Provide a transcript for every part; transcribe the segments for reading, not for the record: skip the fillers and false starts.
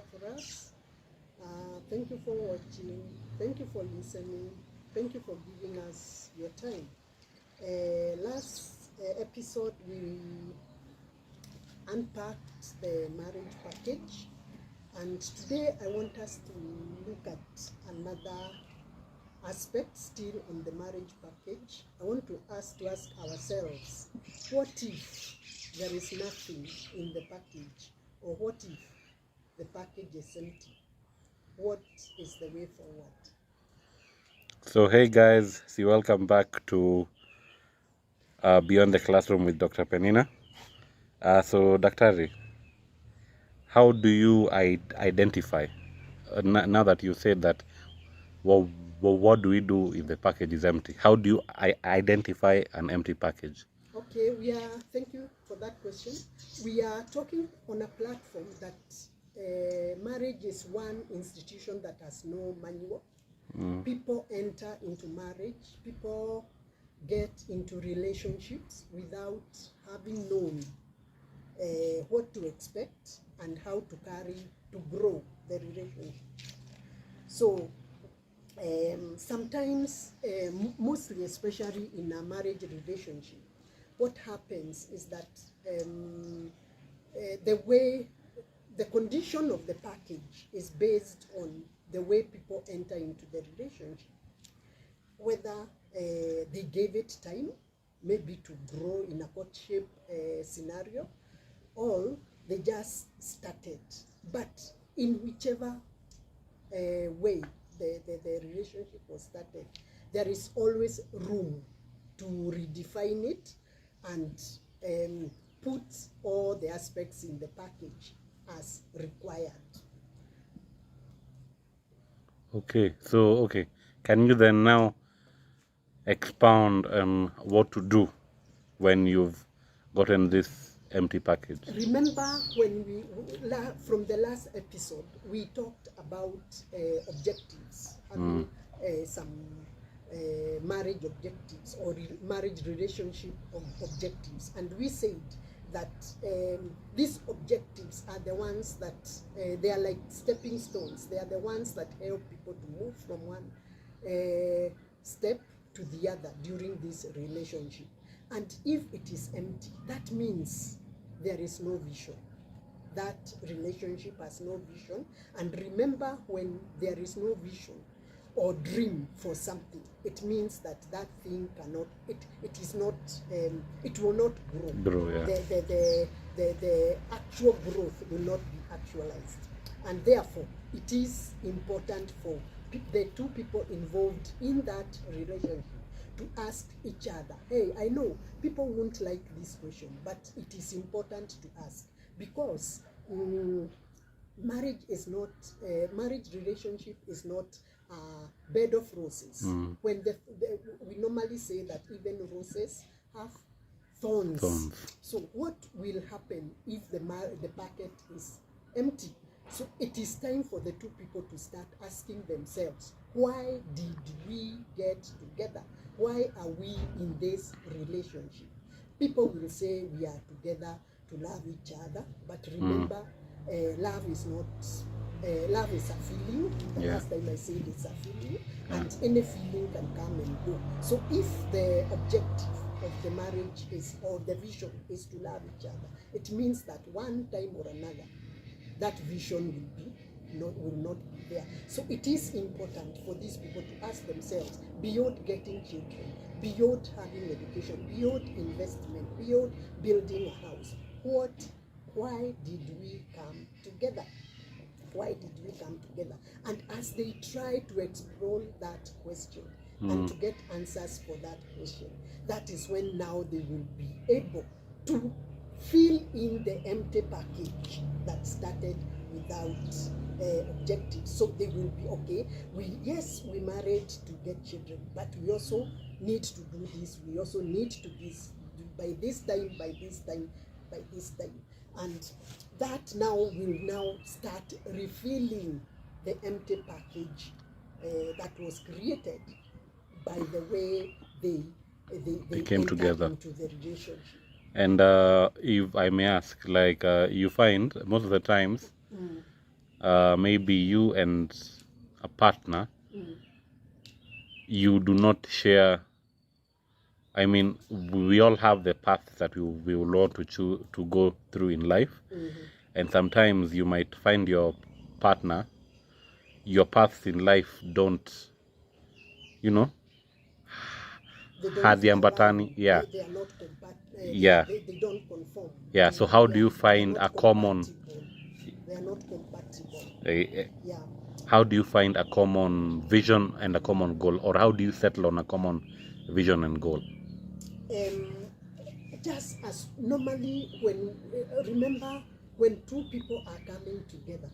there for us. Thank you for watching. Thank you for listening. Thank you for giving us your time. Last episode, we unpacked the marriage package. And today I want us to look at another aspect still on the marriage package. I want to ask ourselves, what if there is nothing in the package? Or what if the package is empty? What is the way forward? So hey guys, welcome back to Beyond the Classroom with Dr. Penina. So Daktari, how do you identify, now that you said that, what do we do if the package is empty? How do you identify an empty package? Okay, thank you for that question. We are talking on a platform that marriage is one institution that has no manual. People enter into marriage, people get into relationships without having known what to expect and how to grow the relationship. So sometimes, mostly especially in a marriage relationship, what happens is that the condition of the package is based on the way people enter into the relationship. Whether they gave it time, maybe to grow in a courtship scenario, or they just started. But in whichever way the relationship was started, there is always room to redefine it and put all the aspects in the package as required. Okay, can you then now expound on what to do when you've gotten this empty package? Remember when from the last episode, we talked about objectives, having some marriage objectives or marriage relationship objectives, and we said that these objectives are the ones that they are like stepping stones. They are the ones that help people to move from one step to the other during this relationship. And if it is empty, that means there is no vision. That relationship has no vision. And remember, when there is no vision or dream for something, it means that thing cannot, it is not, it will not grow. Yeah. The actual growth will not be actualized. And therefore, it is important for the two people involved in that relationship to ask each other, hey, I know people won't like this question, but it is important to ask, because marriage relationship is not a bed of roses. When we normally say that even roses have thorns. So what will happen if the packet is empty? So it is time for the two people to start asking themselves, why did we get together? Why are we in this relationship? People will say we are together to love each other, but remember, love is not, love is a feeling. The last time I said it's a feeling, and any feeling can come and go. So if the objective of the marriage is, or the vision is to love each other, it means that one time or another, that vision will not be there. So it is important for these people to ask themselves, beyond getting children, beyond having education, beyond investment, beyond building a house, why did we come together? Why did we come together? And as they try to explore that question and to get answers for that question, that is when now they will be able to fill in the empty package that started without objectives. So they will be, okay, we married to get children, but we also need to do this, we also need to this, by this time, by this time, by this time. And that now will start refilling the empty package that was created by the way they came together into the relationship. And if I may ask, like you find most of the times maybe you and a partner, you do not share. I mean, we all have the path that we will want to choose to go through in life, and sometimes you might find your partner, your paths in life don't, you know, They don't haziambatani. align. Yeah, They are not yeah, they don't conform. yeah. So how do you find They're a not common? compatible. They are not compatible. Yeah. How do you find a common vision and a common goal, or how do you settle on a common vision and goal? Just as normally when remember when two people are coming together,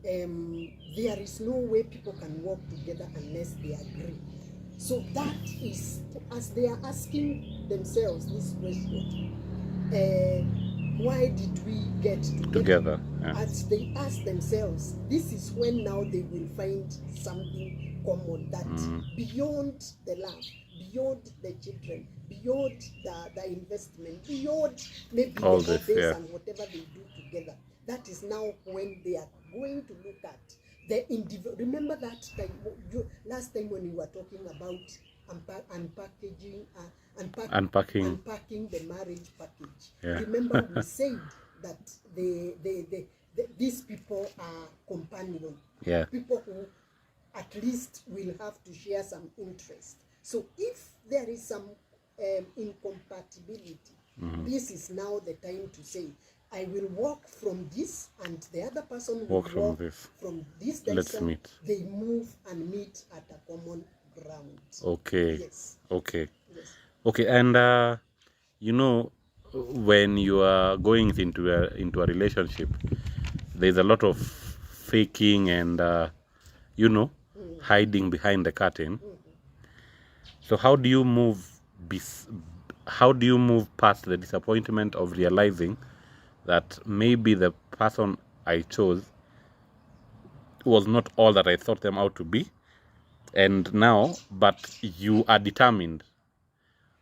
there is no way people can work together unless they agree. So that is, as they are asking themselves this question, why did we get together? Yeah. As they ask themselves, this is when now they will find something common that beyond the love, beyond the children, beyond the investment, beyond maybe All the this, hobbies yeah. and whatever they do together. That is now when they are going to look at the individual. Remember that time, last time when we were talking about unpacking the marriage package. Yeah. Remember we said that these people are companion. Yeah. People who at least will have to share some interest. So if there is some incompatibility, this is now the time to say, I will walk from this, and the other person will walk from this direction. Let's meet. They move and meet at a common ground. Okay. Yes. Okay. Yes. Okay. And you know, when you are going into a relationship, there's a lot of faking and you know, hiding behind the curtain. So how do you move past the disappointment of realizing that maybe the person I chose was not all that I thought them out to be, and now, but you are determined.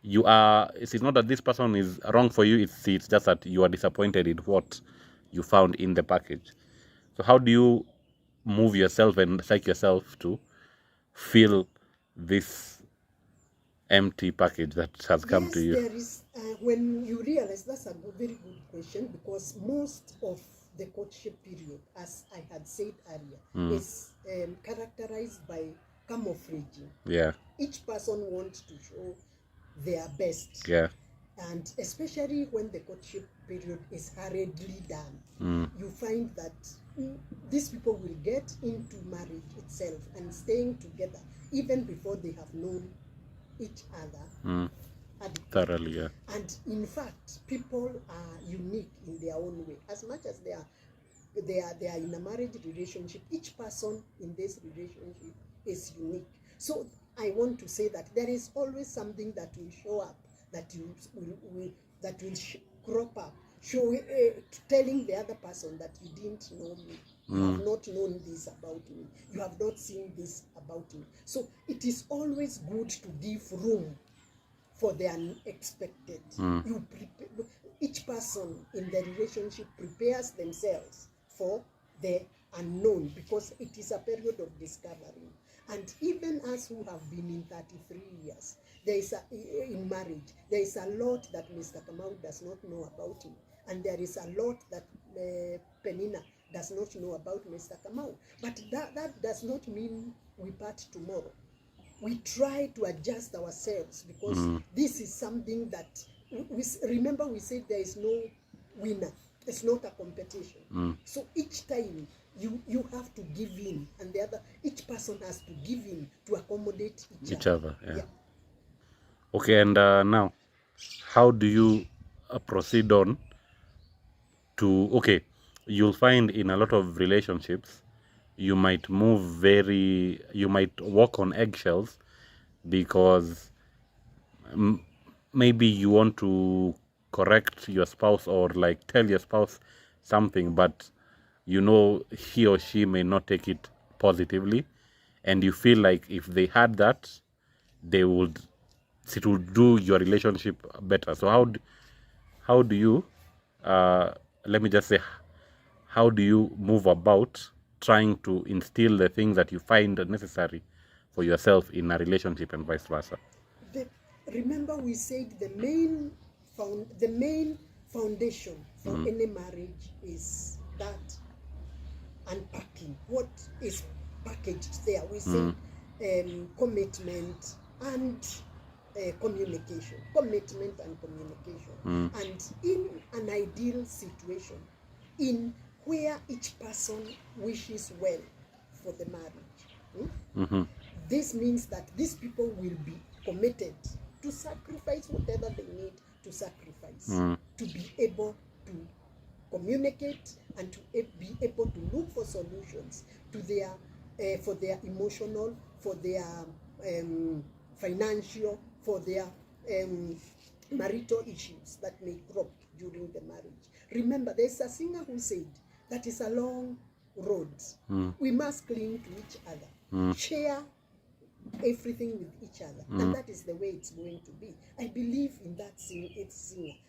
You are. It's not that this person is wrong for you. It's just that you are disappointed in what you found in the package. So how do you move yourself and psych yourself to fill this empty package that has come to you? Yes, there is, when you realize, that's a very good question, because most of the courtship period, as I had said earlier, is characterized by camouflaging. Yeah. Each person wants to show their best. Yeah. And especially when the courtship period is hurriedly done, you find that these people will get into marriage itself and staying together even before they have known each other thoroughly. Yeah. And in fact, people are unique in their own way. As much as they are in a marriage relationship, each person in this relationship is unique. So I want to say that there is always something that will show up, that will crop up, telling the other person that you didn't know me. You have not known this about me. You have not seen this about me. So it is always good to give room for the unexpected. Each person in the relationship prepares themselves for the unknown, because it is a period of discovery. And even us who have been in 33 years, in marriage, there is a lot that Mr. Kamau does not know about him. And there is a lot that Penina does not know about Mr. Kamau. But that does not mean we part tomorrow. We try to adjust ourselves, because this is something that, remember we said there is no winner. It's not a competition. So each time you have to give in, and each person has to give in to accommodate each other. Yeah. Okay, and now, how do you proceed on to, okay, you'll find in a lot of relationships, you might walk on eggshells, because maybe you want to correct your spouse or like tell your spouse something, but you know he or she may not take it positively, and you feel like if they had that, it would do your relationship better. So how do you let me just say, how do you move about trying to instill the things that you find necessary for yourself in a relationship and vice versa? Remember we said the main foundation for any marriage is that unpacking. What is packaged there? We say commitment and communication. Commitment and communication. And in an ideal situation, in where each person wishes well for the marriage, this means that these people will be committed to sacrifice whatever they need to sacrifice to be able to communicate and to be able to look for solutions to their for their emotional, for their financial, for their marital issues that may crop during the marriage. Remember, there's a singer who said that is a long road. We must cling to each other, share everything with each other, and that is the way it's going to be. I believe in that singer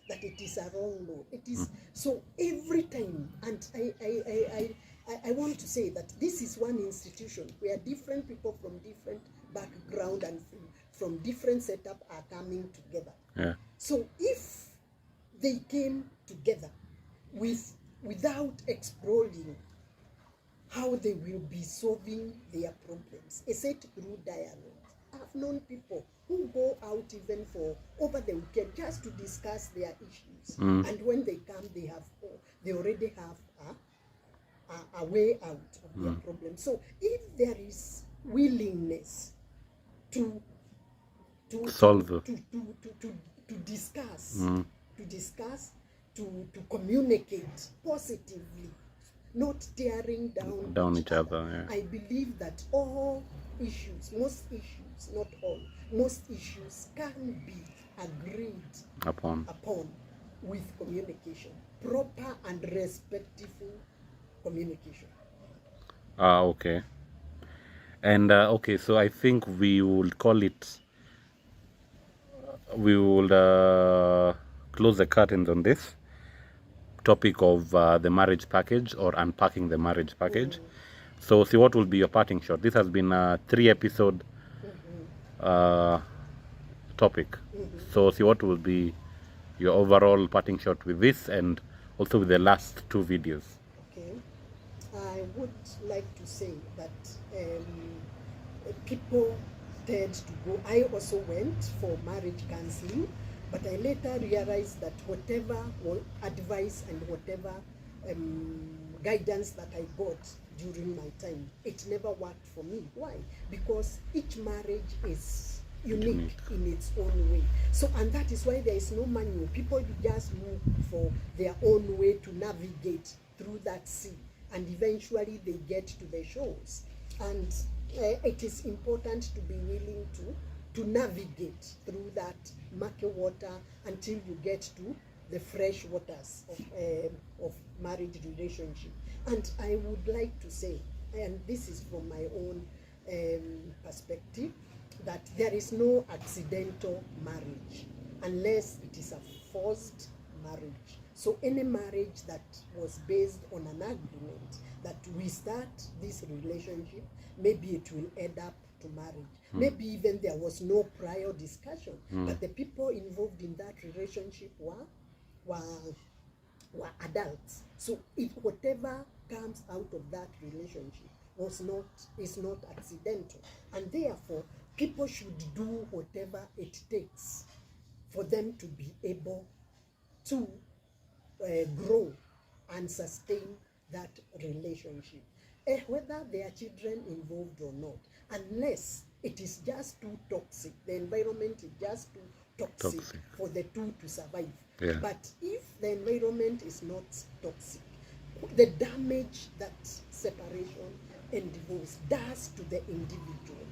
that it is a wrong road. It is so every time, and I want to say that this is one institution where different people from different background and from different setup are coming together. Yeah. So if they came together without exploring how they will be solving their problems, except through dialogue. I've known people who go out even for over the weekend just to discuss their issues, and when they come, they already have a way out of their problem. So if there is willingness to solve to discuss, to communicate positively, not tearing down each other. Yeah. I believe that all issues, most issues, not all, most issues can be agreed Upon with communication, proper and respectful communication. Okay. And okay, so I think we will call it, we will close the curtains on this topic of the marriage package, or unpacking the marriage package. So see, what will be your parting shot? This has been a 3-episode topic. So see, what will be your overall parting shot with this, and also with the last 2 videos? Okay, I would like to say that people tend to go. I also went for marriage counseling, but I later realized that whatever advice and whatever guidance that I got during my time, it never worked for me. Why? Because each marriage is unique in its own way. So, and that is why there is no manual. People just look for their own way to navigate through that sea, and eventually they get to the shores. And it is important to be willing to navigate through that murky water until you get to the fresh waters of marriage relationship. And I would like to say, and this is from my own perspective, that there is no accidental marriage unless it is a forced marriage. So any marriage that was based on an agreement that we start this relationship, maybe it will end up to marriage. Maybe even there was no prior discussion, but the people involved in that relationship were adults. So whatever comes out of that relationship is not accidental, and therefore people should do whatever it takes for them to be able to grow and sustain that relationship, whether there are children involved or not, unless it is just too toxic. The environment is just too toxic for the two to survive. Yeah. But if the environment is not toxic, the damage that separation and divorce does to the individual,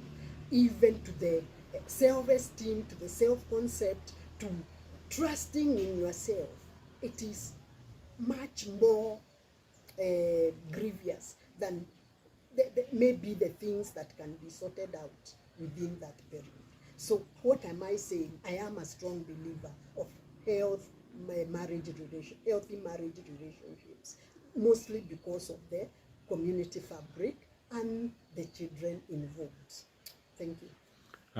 even to the self-esteem, to the self-concept, to trusting in yourself, it is much more grievous than maybe the things that can be sorted out within that period. So what am I saying? I am a strong believer of healthy marriage relationships. mostly because of the community fabric and the children involved. Thank you.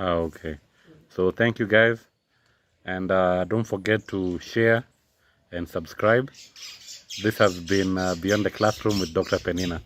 Okay. So thank you guys, and don't forget to share and subscribe. This has been Beyond the Classroom with Dr. Penina.